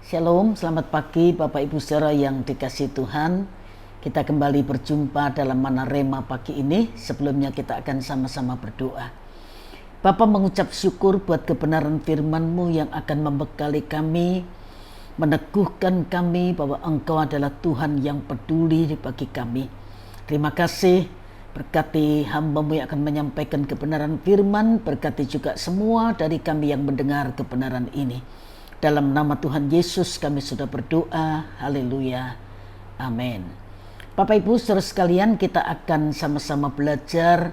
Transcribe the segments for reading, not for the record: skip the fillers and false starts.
Shalom, selamat pagi Bapak Ibu Saudara yang dikasihi Tuhan. Kita kembali berjumpa dalam Mana Rema pagi ini. Sebelumnya kita akan sama-sama berdoa. Bapa, mengucap syukur buat kebenaran firman-Mu yang akan membekali kami, meneguhkan kami bahwa Engkau adalah Tuhan yang peduli bagi kami. Terima kasih, berkati hamba-Mu yang akan menyampaikan kebenaran firman, berkati juga semua dari kami yang mendengar kebenaran ini. Dalam nama Tuhan Yesus kami sudah berdoa, haleluya, amin. Bapak Ibu saudara sekalian, kita akan sama-sama belajar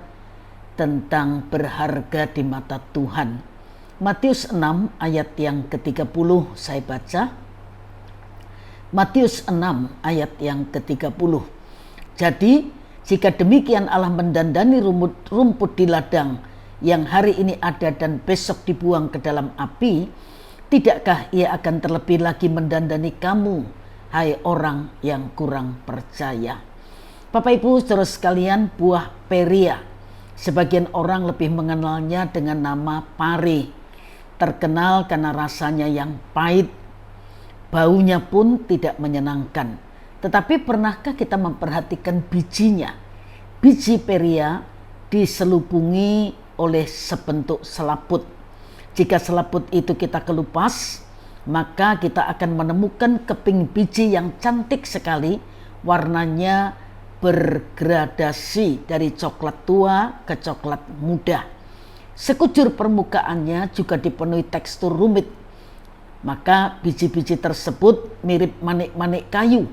tentang berharga di mata Tuhan. Matius 6 ayat yang ke-30 saya baca. Matius 6 ayat yang ke-30. Jadi jika demikian Allah mendandani rumput di ladang yang hari ini ada dan besok dibuang ke dalam api, tidakkah ia akan terlebih lagi mendandani kamu, hai orang yang kurang percaya? Bapak Ibu saudara sekalian, buah peria, sebagian orang lebih mengenalnya dengan nama pari. Terkenal karena rasanya yang pahit, baunya pun tidak menyenangkan. Tetapi pernahkah kita memperhatikan bijinya? Biji peria diselubungi oleh sebentuk selaput. Jika selaput itu kita kelupas, maka kita akan menemukan keping biji yang cantik sekali, warnanya bergradasi dari coklat tua ke coklat muda. Sekujur permukaannya juga dipenuhi tekstur rumit. Maka biji-biji tersebut mirip manik-manik kayu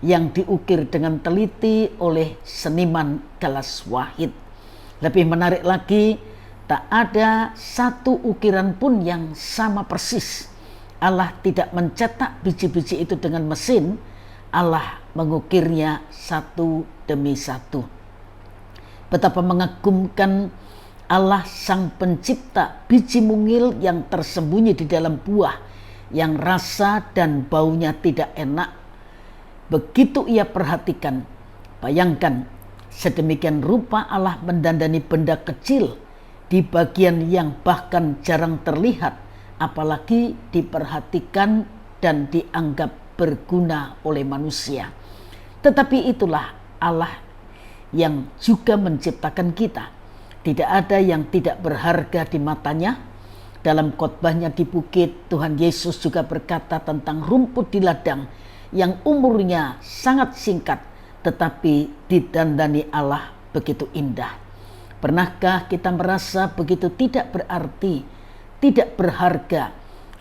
yang diukir dengan teliti oleh seniman galas wahid. Lebih menarik lagi, tak ada satu ukiran pun yang sama persis. Allah tidak mencetak biji-biji itu dengan mesin. Allah mengukirnya satu demi satu. Betapa mengagumkan Allah sang pencipta biji mungil yang tersembunyi di dalam buah, yang rasa dan baunya tidak enak. Begitu ia perhatikan, bayangkan sedemikian rupa Allah mendandani benda kecil di bagian yang bahkan jarang terlihat, apalagi diperhatikan dan dianggap berguna oleh manusia. Tetapi itulah Allah yang juga menciptakan kita. Tidak ada yang tidak berharga di matanya. Dalam khotbahnya di bukit, Tuhan Yesus juga berkata tentang rumput di ladang yang umurnya sangat singkat, tetapi didandani Allah begitu indah. Pernahkah kita merasa begitu tidak berarti, tidak berharga,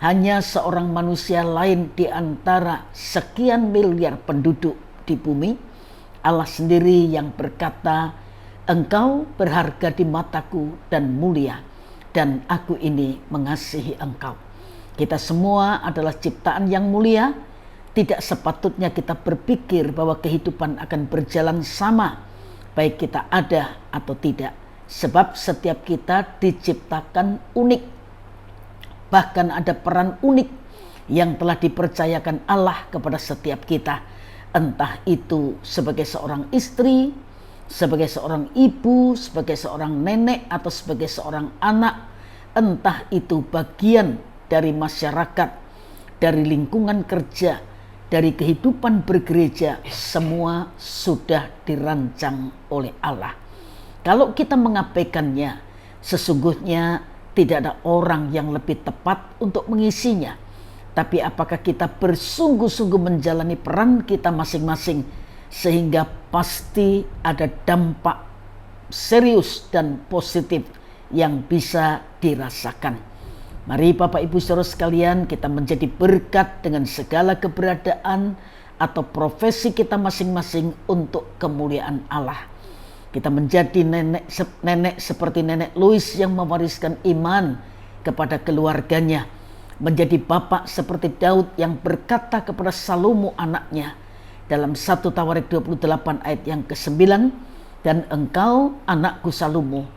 hanya seorang manusia lain di antara sekian miliar penduduk di bumi? Allah sendiri yang berkata, "Engkau berharga di mataku dan mulia, dan aku ini mengasihi engkau." Kita semua adalah ciptaan yang mulia. Tidak sepatutnya kita berpikir bahwa kehidupan akan berjalan sama, baik kita ada atau tidak. Sebab setiap kita diciptakan unik. Bahkan ada peran unik yang telah dipercayakan Allah kepada setiap kita. Entah itu sebagai seorang istri, sebagai seorang ibu, sebagai seorang nenek, atau sebagai seorang anak. Entah itu bagian dari masyarakat, dari lingkungan kerja, dari kehidupan bergereja, semua sudah dirancang oleh Allah. Kalau kita mengabaikannya, sesungguhnya tidak ada orang yang lebih tepat untuk mengisinya. Tapi apakah kita bersungguh-sungguh menjalani peran kita masing-masing, sehingga pasti ada dampak serius dan positif yang bisa dirasakan. Mari Bapak Ibu saudara sekalian, kita menjadi berkat dengan segala keberadaan atau profesi kita masing-masing untuk kemuliaan Allah. Kita menjadi nenek seperti nenek Louis yang mewariskan iman kepada keluarganya. Menjadi bapak seperti Daud yang berkata kepada Salomo anaknya dalam 1 Tawarik 28 ayat yang ke-9, "Dan engkau anakku Salomo,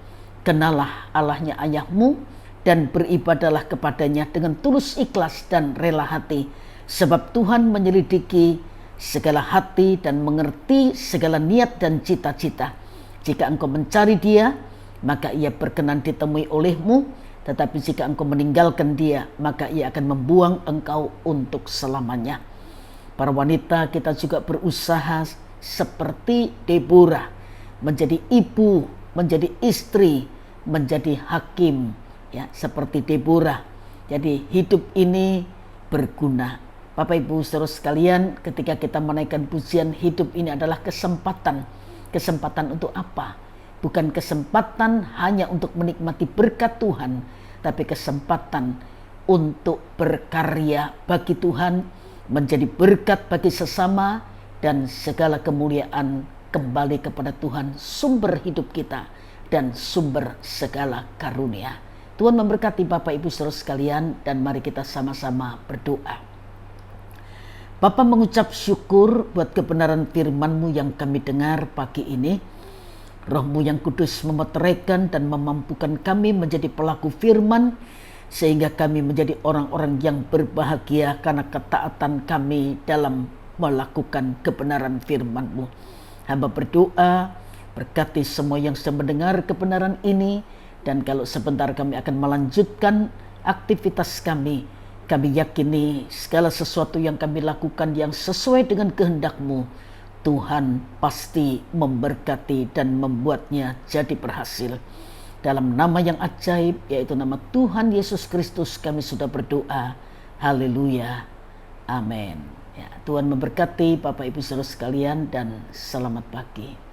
kenalah Allahnya ayahmu dan beribadalah kepadanya dengan tulus ikhlas dan rela hati. Sebab Tuhan menyelidiki segala hati dan mengerti segala niat dan cita-cita. Jika engkau mencari Dia, maka Ia berkenan ditemui olehmu, Tetapi jika engkau meninggalkan dia, maka ia akan membuang engkau untuk selamanya. Para wanita, kita juga berusaha seperti Deborah, menjadi ibu, menjadi istri, menjadi hakim, ya, seperti Deborah. Jadi hidup ini berguna. Bapak Ibu saudara sekalian, ketika kita menaikkan pujian, hidup ini adalah kesempatan. Kesempatan untuk apa? Bukan kesempatan hanya untuk menikmati berkat Tuhan, tapi kesempatan untuk berkarya bagi Tuhan, menjadi berkat bagi sesama, dan segala kemuliaan kembali kepada Tuhan, sumber hidup kita dan sumber segala karunia. Tuhan memberkati Bapak Ibu saudara sekalian, dan mari kita sama-sama berdoa. Bapa, mengucap syukur buat kebenaran firman-Mu yang kami dengar pagi ini. Roh-Mu yang kudus memeteraikan dan memampukan kami menjadi pelaku firman, sehingga kami menjadi orang-orang yang berbahagia karena ketaatan kami dalam melakukan kebenaran firman-Mu. Hamba berdoa, berkati semua yang sedang mendengar kebenaran ini, dan kalau sebentar kami akan melanjutkan aktivitas kami yakini segala sesuatu yang kami lakukan yang sesuai dengan kehendak-Mu, Tuhan pasti memberkati dan membuatnya jadi berhasil. Dalam nama yang ajaib, yaitu nama Tuhan Yesus Kristus, kami sudah berdoa. Haleluya. Amin. Ya, Tuhan memberkati Bapak Ibu saudara sekalian, dan selamat pagi.